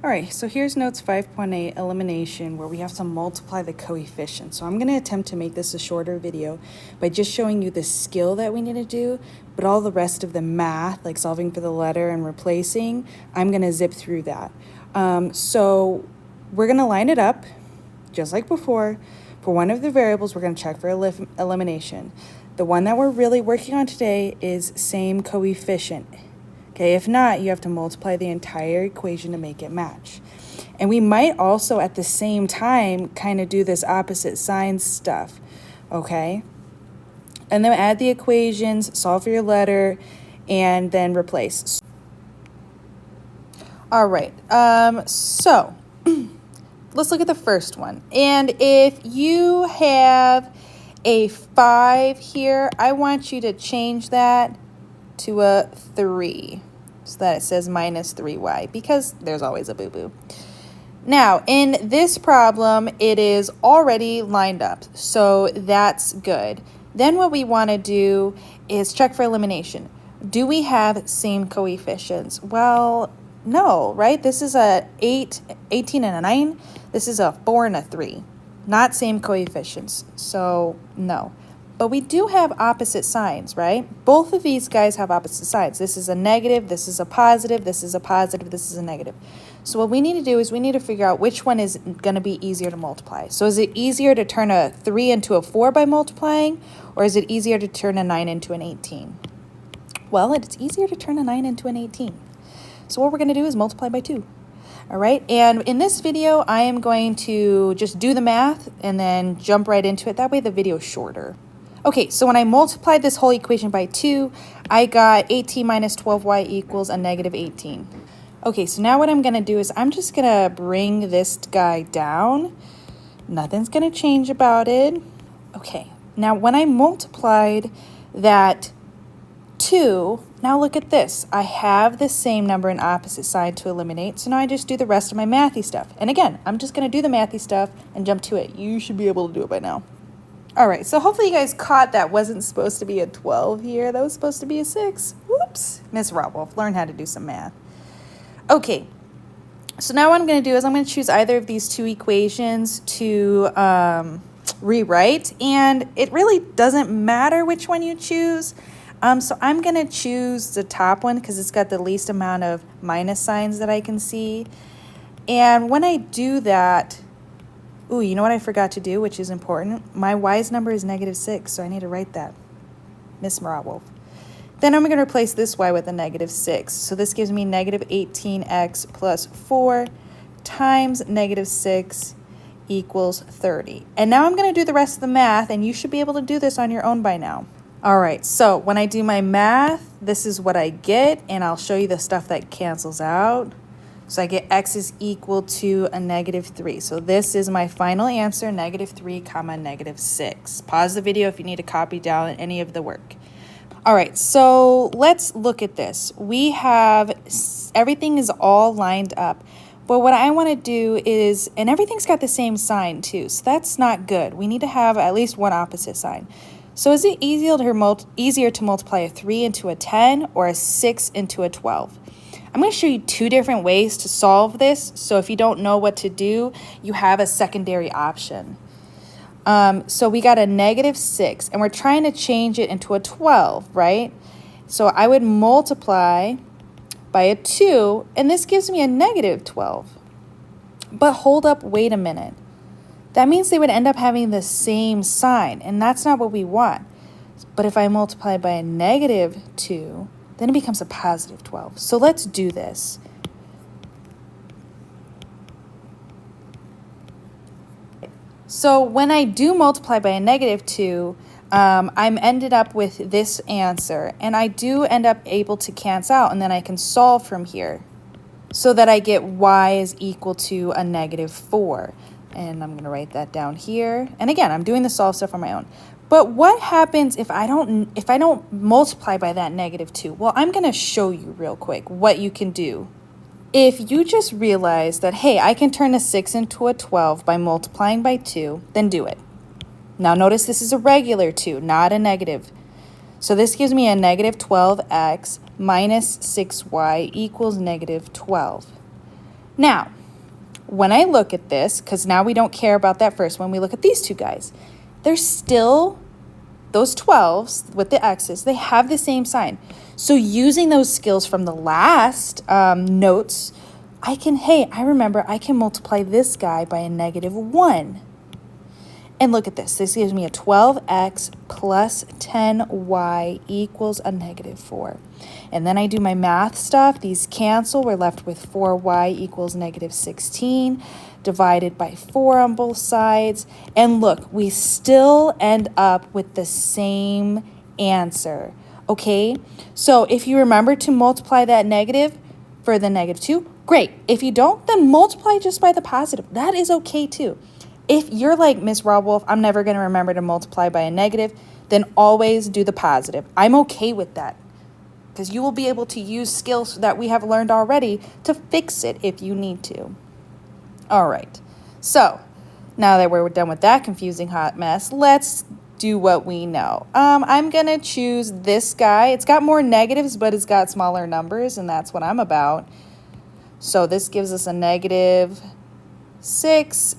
All right, so here's notes 5.8, elimination, where we have to multiply the coefficients. So I'm going to attempt to make this a shorter video by just showing you the skill that we need to do, but all the rest of the math, like solving for the letter and replacing, I'm going to zip through that. So we're going to line it up, just like before. For one of the variables, we're going to check for elimination. The one that we're really working on today is same coefficient. Okay, if not, you have to multiply the entire equation to make it match. And we might also at the same time kind of do this opposite sign stuff, okay? And then add the equations, solve for your letter, and then replace. All right, so let's look at the first one. And if you have a 5 here, I want you to change that to a 3 so that it says minus 3y, because there's always a boo-boo. Now, in this problem, it is already lined up, so that's good. Then what we want to do is check for elimination. Do we have same coefficients? Well, no, right? This is a 18 and a 9. This is a 4 and a 3. Not same coefficients, so no. But we do have opposite signs, right? Both of these guys have opposite signs. This is a negative, this is a positive, this is a positive, this is a negative. So what we need to do is we need to figure out which one is going to be easier to multiply. So is it easier to turn a 3 into a 4 by multiplying, or is it easier to turn a 9 into an 18? Well, it's easier to turn a 9 into an 18. So what we're going to do is multiply by 2. All right, and in this video, I am going to just do the math and then jump right into it. That way the video is shorter. Okay, so when I multiplied this whole equation by 2, I got 18 minus 12y equals a negative 18. Okay, so now what I'm going to do is I'm just going to bring this guy down. Nothing's going to change about it. Okay, now when I multiplied that 2, now look at this. I have the same number and opposite side to eliminate, so now I just do the rest of my mathy stuff. And again, I'm just going to do the mathy stuff and jump to it. You should be able to do it by now. All right, so hopefully you guys caught that wasn't supposed to be a 12 here. That was supposed to be a 6. Whoops. Miss Rotwolf, learn how to do some math. Okay, so now what I'm going to do is I'm going to choose either of these two equations to rewrite. And it really doesn't matter which one you choose. So I'm going to choose the top one because it's got the least amount of minus signs that I can see. And when I do that, ooh, you know what I forgot to do, which is important? My y's number is negative 6, so I need to write that. Miss Rotwolf. Then I'm going to replace this y with a negative 6. So this gives me negative 18x plus 4 times negative 6 equals 30. And now I'm going to do the rest of the math, and you should be able to do this on your own by now. All right, so when I do my math, this is what I get, and I'll show you the stuff that cancels out. So I get x is equal to a negative 3. So this is my final answer, negative 3 comma negative 6. Pause the video if you need to copy down any of the work. All right, so let's look at this. We have, everything is all lined up. But what I want to do is, and everything's got the same sign too, so that's not good. We need to have at least one opposite sign. So is it easier to multiply a 3 into a 10 or a 6 into a 12? I'm going to show you two different ways to solve this. So if you don't know what to do, you have a secondary option. So we got a negative 6, and we're trying to change it into a 12, right? So I would multiply by a 2, and this gives me a negative 12. But hold up, wait a minute. That means they would end up having the same sign, and that's not what we want. But if I multiply by a negative 2, then it becomes a positive 12. So let's do this. So when I do multiply by a negative 2, I'm ended up with this answer. And I do end up able to cancel out, and then I can solve from here so that I get y is equal to a negative 4. And I'm going to write that down here. And again, I'm doing the solve stuff on my own. But what happens if I don't multiply by that negative 2? Well, I'm going to show you real quick what you can do. If you just realize that, hey, I can turn a 6 into a 12 by multiplying by 2, then do it. Now notice this is a regular 2, not a negative. So this gives me a negative 12x minus 6y equals negative 12. Now, when I look at this, because now we don't care about that first one, we look at these two guys. They're still, those 12s with the x's, they have the same sign. So using those skills from the last notes, I remember I can multiply this guy by a -1. And look at this. This gives me a 12x plus 10y equals a -4. And then I do my math stuff. These cancel. We're left with 4y equals -16 divided by 4 on both sides. And look, we still end up with the same answer. Okay? So if you remember to multiply that negative for the -2, great. If you don't, then multiply just by the positive. That is okay too. If you're like, Miss Robwolf, I'm never going to remember to multiply by a negative, then always do the positive. I'm okay with that because you will be able to use skills that we have learned already to fix it if you need to. All right. So now that we're done with that confusing hot mess, let's do what we know. I'm going to choose this guy. It's got more negatives, but it's got smaller numbers, and that's what I'm about. So this gives us a -6,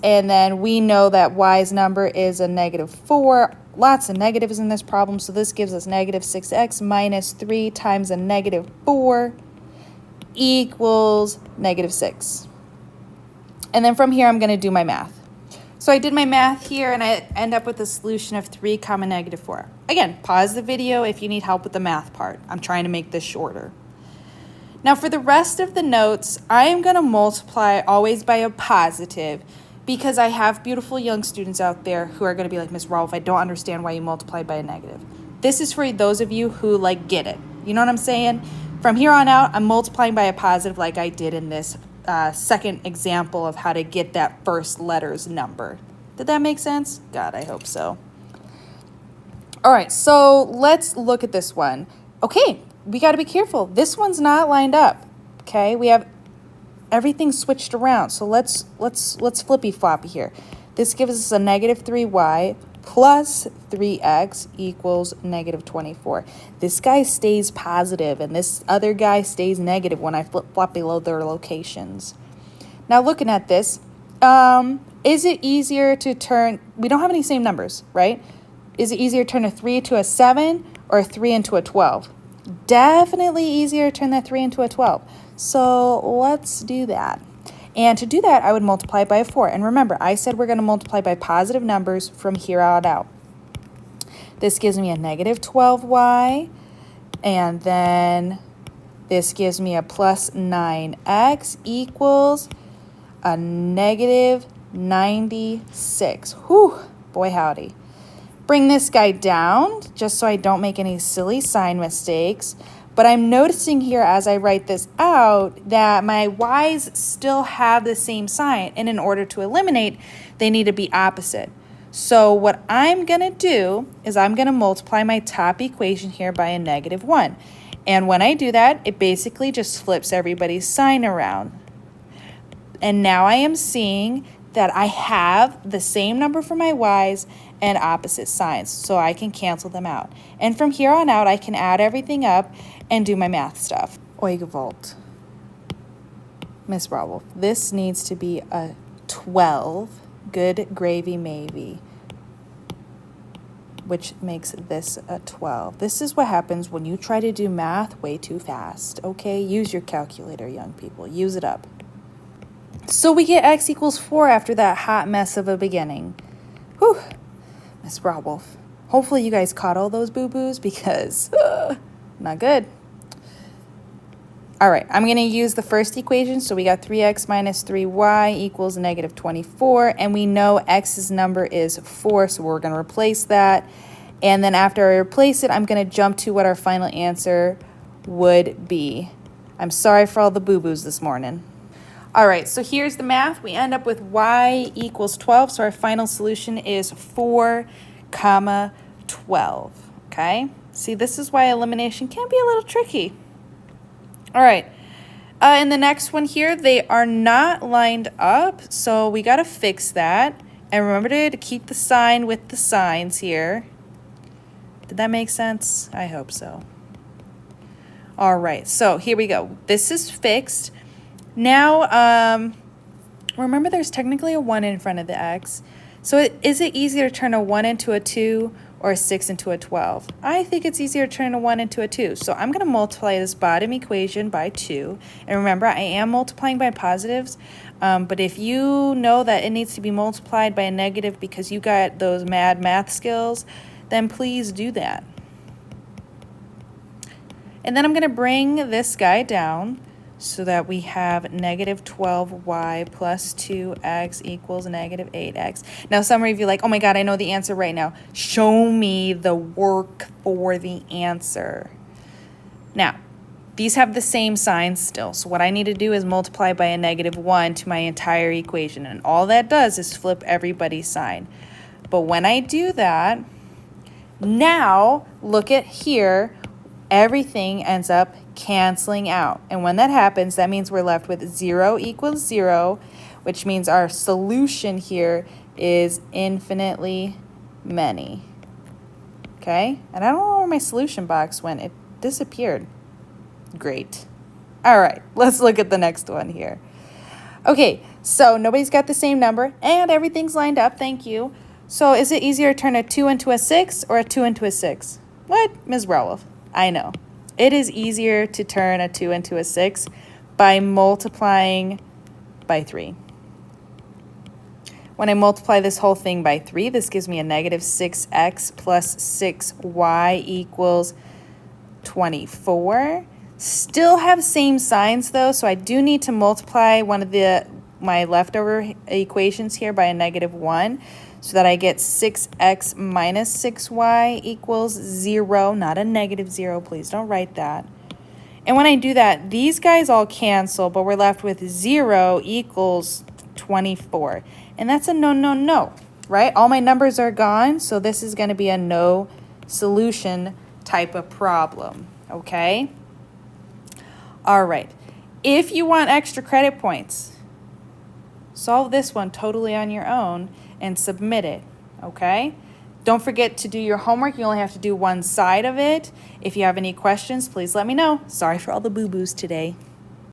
and then we know that y's number is a -4. Lots of negatives in this problem, so this gives us -6x minus 3 times a -4 equals -6. And then from here, I'm going to do my math. So I did my math here, and I end up with a solution of 3, -4. Again, pause the video if you need help with the math part. I'm trying to make this shorter. Now for the rest of the notes, I am going to multiply always by a positive because I have beautiful young students out there who are going to be like, Miss Rolf, I don't understand why you multiplied by a negative. This is for those of you who like get it. You know what I'm saying? From here on out, I'm multiplying by a positive like I did in this second example of how to get that first letter's number. Did that make sense? God, I hope so. All right, so let's look at this one. Okay. We got to be careful. This one's not lined up. Okay, we have everything switched around. So let's flippy floppy here. This gives us a -3y plus 3x equals -24. This guy stays positive, and this other guy stays negative when I flip flop below their locations. Now looking at this, is it easier to turn? We don't have any same numbers, right? Is it easier to turn a 3 to a 7 or a 3 into a 12? Definitely easier to turn that 3 into a 12. So let's do that. And to do that, I would multiply by a 4. And remember, I said we're going to multiply by positive numbers from here on out. This gives me a -12y. And then this gives me a plus 9x equals a -96. Whew, boy howdy. Bring this guy down just so I don't make any silly sign mistakes. But I'm noticing here as I write this out that my y's still have the same sign. And in order to eliminate, they need to be opposite. So what I'm going to do is I'm going to multiply my top equation here by a -1. And when I do that, it basically just flips everybody's sign around. And now I am seeing that I have the same number for my y's and opposite signs, so I can cancel them out. And from here on out, I can add everything up and do my math stuff. Oigvolt. Miss Robwolf, this needs to be a 12. Good gravy, maybe. Which makes this a 12. This is what happens when you try to do math way too fast. Okay, use your calculator, young people. Use it up. So we get x equals 4 after that hot mess of a beginning. Whew. Miss Robwolf. Hopefully you guys caught all those boo-boos because not good. All right, I'm going to use the first equation. So we got 3x minus 3y equals -24. And we know x's number is 4, so we're going to replace that. And then after I replace it, I'm going to jump to what our final answer would be. I'm sorry for all the boo-boos this morning. All right, so here's the math. We end up with y equals 12, so our final solution is 4, 12, okay? See, this is why elimination can be a little tricky. All right, in the next one here, they are not lined up, so we got to fix that. And remember to keep the sign with the signs here. Did that make sense? I hope so. All right, so here we go. This is fixed. Now, remember there's technically a 1 in front of the x. So is it easier to turn a 1 into a 2 or a 6 into a 12? I think it's easier to turn a 1 into a 2. So I'm going to multiply this bottom equation by 2. And remember, I am multiplying by positives. But if you know that it needs to be multiplied by a negative because you got those mad math skills, then please do that. And then I'm going to bring this guy down so that we have negative 12y plus 2x equals negative 8x. Now, some of you are like, oh my God, I know the answer right now. Show me the work for the answer. Now, these have the same sign still. So what I need to do is multiply by a negative 1 to my entire equation. And all that does is flip everybody's sign. But when I do that, now look at here. Everything ends up canceling out. And when that happens, that means we're left with 0 equals 0, which means our solution here is infinitely many. Okay? And I don't know where my solution box went. It disappeared. Great. All right, let's look at the next one here. Okay, so nobody's got the same number, and everything's lined up. Thank you. So is it easier to turn a 2 into a 6 or a 2 into a 6? What? Ms. Roloff. I know. It is easier to turn a 2 into a 6 by multiplying by 3. When I multiply this whole thing by 3, this gives me a negative 6x plus 6y equals 24. Still have same signs though, so I do need to multiply one of my leftover equations here by a negative 1. So that I get 6x minus 6y equals 0, not a negative 0. Please don't write that. And when I do that, these guys all cancel, but we're left with 0 equals 24. And that's a no, no, no, right? All my numbers are gone, so this is going to be a no solution type of problem, okay? All right. If you want extra credit points, solve this one totally on your own and submit it, okay? Don't forget to do your homework. You only have to do one side of it. If you have any questions, please let me know. Sorry for all the boo-boos today.